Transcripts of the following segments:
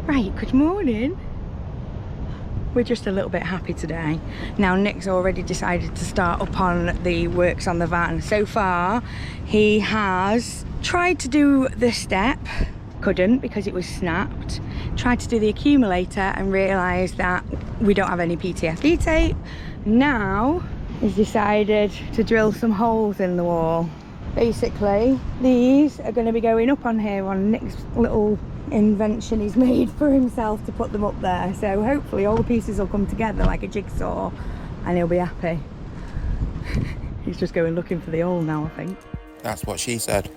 Right, good morning. We're just a little bit happy today. Now Nick's already decided to start up on the works on the van. So far he has tried to do the step, couldn't because it was snapped. Tried to do the accumulator and realised that we don't have any PTFE tape. Now he's decided to drill some holes in the wall. Basically these are going to be going up on here on Nick's little invention he's made for himself to put them up there. So hopefully all the pieces will come together like a jigsaw and he'll be happy. He's just going looking for the hole now, I think. That's what she said.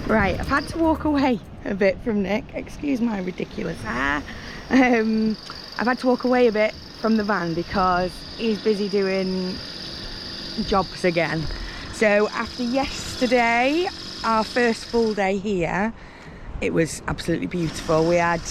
Right, I've had to walk away a bit from Nick. Excuse my ridiculous hair. I've had to walk away a bit from the van because he's busy doing jobs again. So after yesterday, our first full day here, it was absolutely beautiful. We had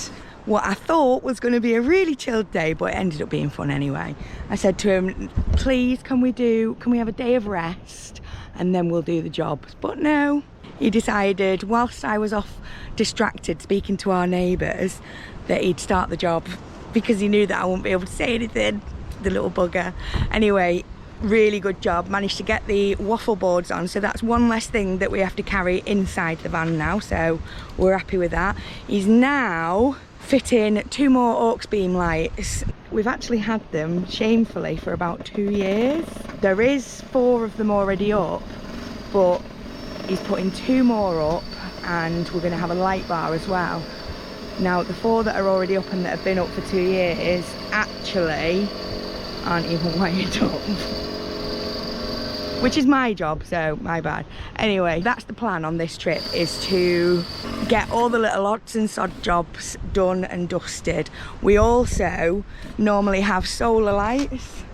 what I thought was going to be a really chilled day, but it ended up being fun anyway. I said to him, please, can we have a day of rest and then we'll do the jobs? But no. He decided, whilst I was off distracted speaking to our neighbours, that he'd start the job because he knew that I wouldn't be able to say anything, the little bugger. Anyway, really good job. Managed to get the waffle boards on, so that's one less thing that we have to carry inside the van now, so we're happy with that. He's now fitting 2 more auxbeam lights. We've actually had them, shamefully, for about 2 years. There is 4 of them already up, but he's putting 2 more up and we're going to have a light bar as well. Now the 4 that are already up and that have been up for 2 years actually aren't even wired up, which is my job, so my bad. Anyway, that's the plan on this trip, is to get all the little odds and sod jobs done and dusted. We also normally have solar lights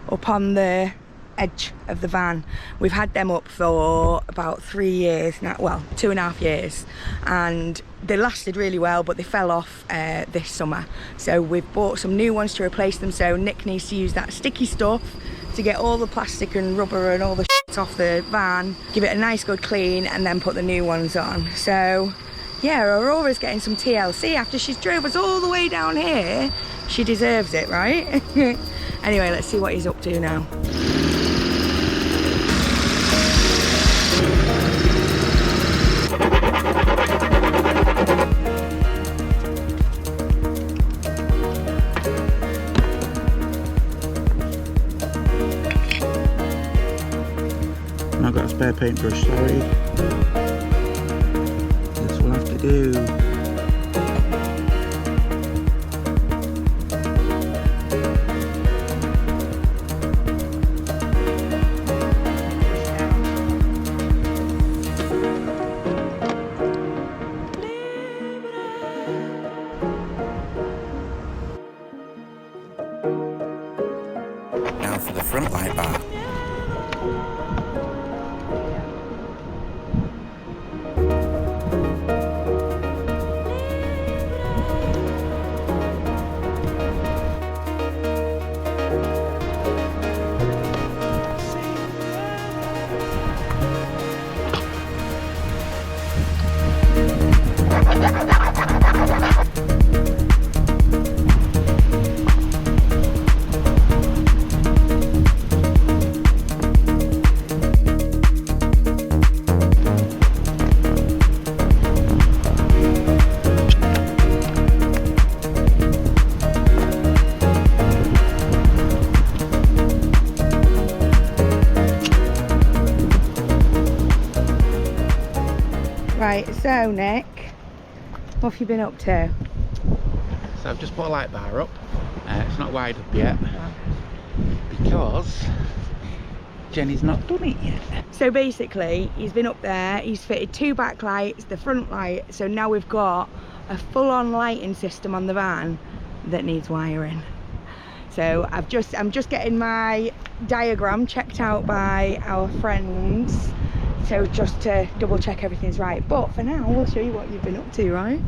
up on the edge of the van. We've had them up for about 3 years now, well, 2.5 years, and they lasted really well, but they fell off this summer, so we've bought some new ones to replace them. So Nick needs to use that sticky stuff to get all the plastic and rubber and all the shit off the van, give it a nice good clean, and then put the new ones on. So yeah, Aurora's getting some TLC after she's drove us all the way down here. She deserves it, right? Anyway, let's see what he's up to now. I've got a spare paintbrush, sorry. This will have to do. Now for the front light bar. Right, so Nick, what have you been up to? So I've just put a light bar up. It's not wired up yet because Jenny's not done it yet. So basically, he's been up there, he's fitted 2 backlights, the front light, so now we've got a full-on lighting system on the van that needs wiring. So I'm just getting my diagram checked out by our friends, so just to double check everything's right. But for now, we'll show you what you've been up to, right?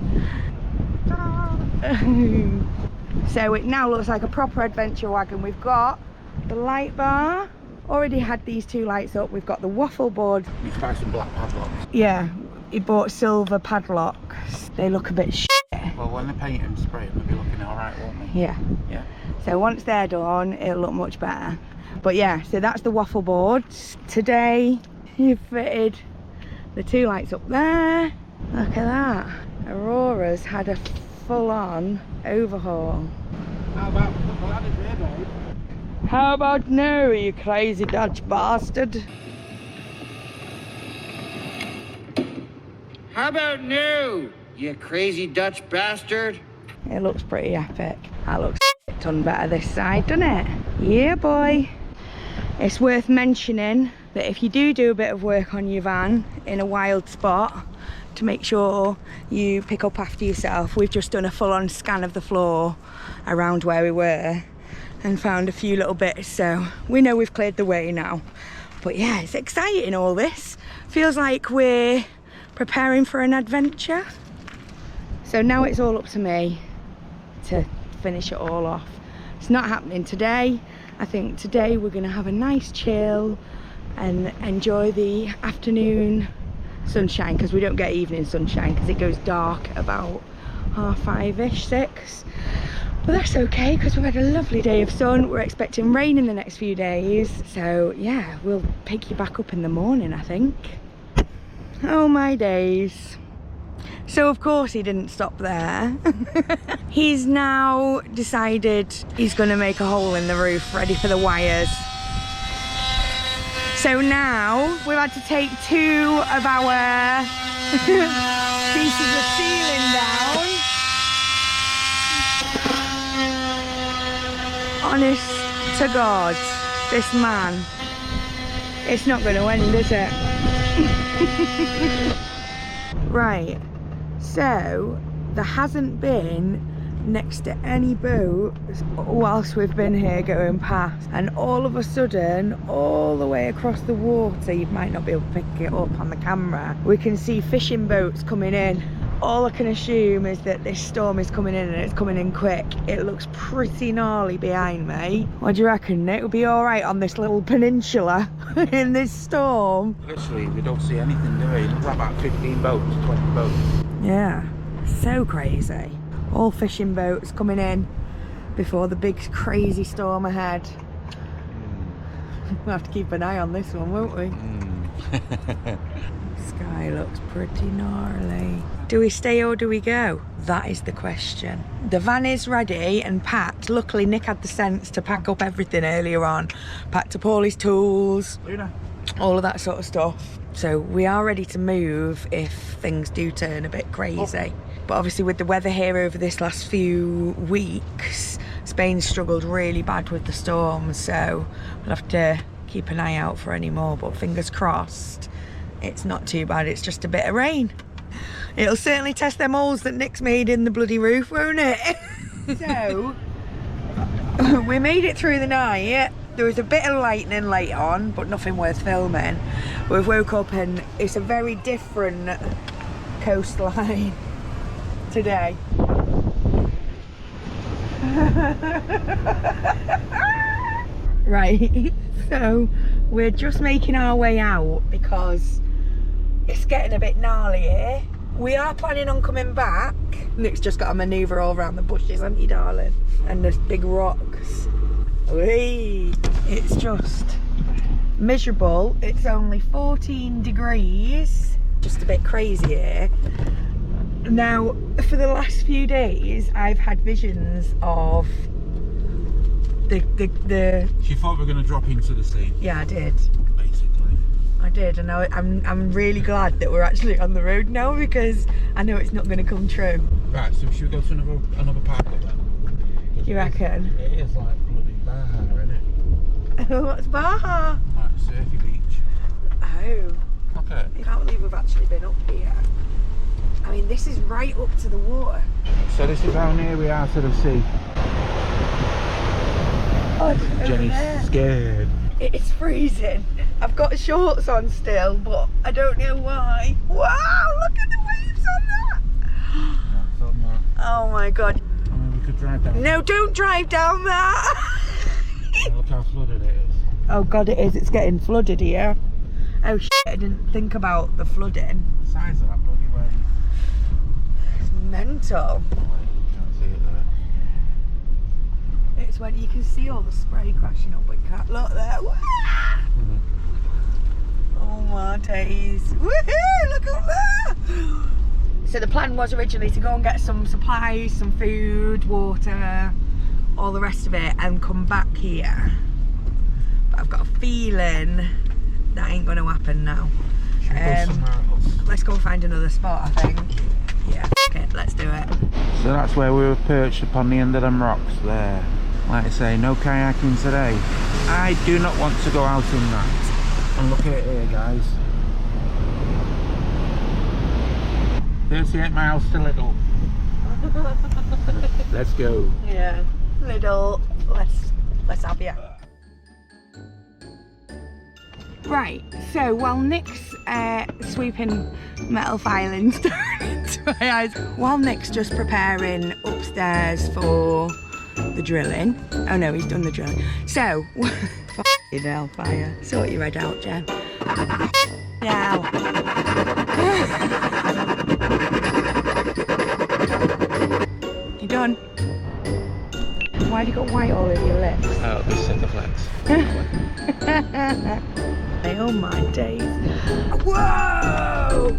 So it now looks like a proper adventure wagon. We've got the light bar, already had these 2 lights up. We've got the waffle board. You can buy some black padlocks. Yeah, he bought silver padlocks. They look a bit shit. Well, when they paint and spray them, they'll be looking alright, won't they? Yeah. Yeah. So once they're done, it'll look much better. But yeah, so that's the waffle boards. Today, you've fitted the 2 lights up there. Look at that. Aurora's had a full-on overhaul. How about the ladder here, babe? How about no, you crazy Dutch bastard? How about no, you crazy Dutch bastard? It looks pretty epic. That looks a ton better this side, doesn't it? Yeah, boy. It's worth mentioning that if you do a bit of work on your van in a wild spot, to make sure you pick up after yourself. We've just done a full-on scan of the floor around where we were and found a few little bits, so we know we've cleared the way now. But yeah, it's exciting, all this. Feels like we're preparing for an adventure. So now it's all up to me to finish it all off. It's not happening today. I think today we're gonna have a nice chill and enjoy the afternoon sunshine, because we don't get evening sunshine because it goes dark about 5:30ish, 6. But that's okay, because we've had a lovely day of sun. We're expecting rain in the next few days, so yeah, we'll pick you back up in the morning, I think. Oh my days. So of course he didn't stop there. He's now decided he's going to make a hole in the roof ready for the wires. So now we've had to take 2 of our pieces of ceiling down. Honest to God, this man, it's not going to end, is it? Right, so there hasn't been next to any boat whilst we've been here going past, and all of a sudden, all the way across the water, you might not be able to pick it up on the camera, we can see fishing boats coming in. All I can assume is that this storm is coming in and it's coming in quick. It looks pretty gnarly behind me. What do you reckon? It'll be all right on this little peninsula in this storm? Literally, we don't see anything, do we? We've got about 15 boats, 20 boats. Yeah, so crazy. All fishing boats coming in before the big crazy storm ahead. We'll have to keep an eye on this one, won't we? Sky looks pretty gnarly. Do we stay or do we go? That is the question. The van is ready and packed. Luckily Nick had the sense to pack up everything earlier on. Packed up all his tools, all of that sort of stuff. So we are ready to move if things do turn a bit crazy. But obviously with the weather here over this last few weeks, Spain's struggled really bad with the storm, so we'll have to keep an eye out for any more, but fingers crossed it's not too bad, it's just a bit of rain. It'll certainly test them holes that Nick's made in the bloody roof, won't it? So we made it through the night. There was a bit of lightning late on, but nothing worth filming. We've woke up and it's a very different coastline today. Right, so we're just making our way out because it's getting a bit gnarly here. We are planning on coming back. Nick's just got to manoeuvre all around the bushes, hasn't he, darling? And there's big rocks. Whee! It's just miserable. It's only 14 degrees. Just a bit crazy here. Now, for the last few days, I've had visions of the... She thought we were going to drop into the sea. Yeah, I did. Basically. I did, and I'm really glad that we're actually on the road now, because I know it's not going to come true. Right, so should we go to another park up then? You reckon? It is like bloody Baja, isn't it? What's Baja? Like surfy beach. Oh. Okay. I can't believe we've actually been up here. I mean, this is right up to the water. So this is how near we are to the sea. God. Jenny's scared. It's freezing. I've got shorts on still, but I don't know why. Wow, look at the waves on that. Oh my God. I mean, we could drive down. No, don't drive down that. Look how flooded it is. Oh God, it is. It's getting flooded here. Oh shit, I didn't think about the flooding. The size of that bloody wave. It's mental. Oh, wait, you can't see it there. It's when you can see all the spray crashing up, but you can't look there. Oh my days. Woohoo! Look up there! So the plan was originally to go and get some supplies, some food, water, all the rest of it, and come back here. But I've got a feeling that ain't going to happen now. Should we go somewhere else? Let's go and find another spot, I think. Yeah, okay, let's do it. So that's where we were perched upon the end of them rocks there. Like I say, no kayaking today. I do not want to go out in that. And look at it here, guys. 38 miles to Lidl. Let's go. Yeah, Lidl, let's have ya. Right, so while Nick's sweeping metal filings down into my eyes, while Nick's just preparing upstairs for the drilling. Oh no, he's done the drilling. So, f***ing hellfire. Sort your head out, Jen. Now. You done? Why have you got white all over your lips? Oh, this set the flex. Oh my days. Whoa!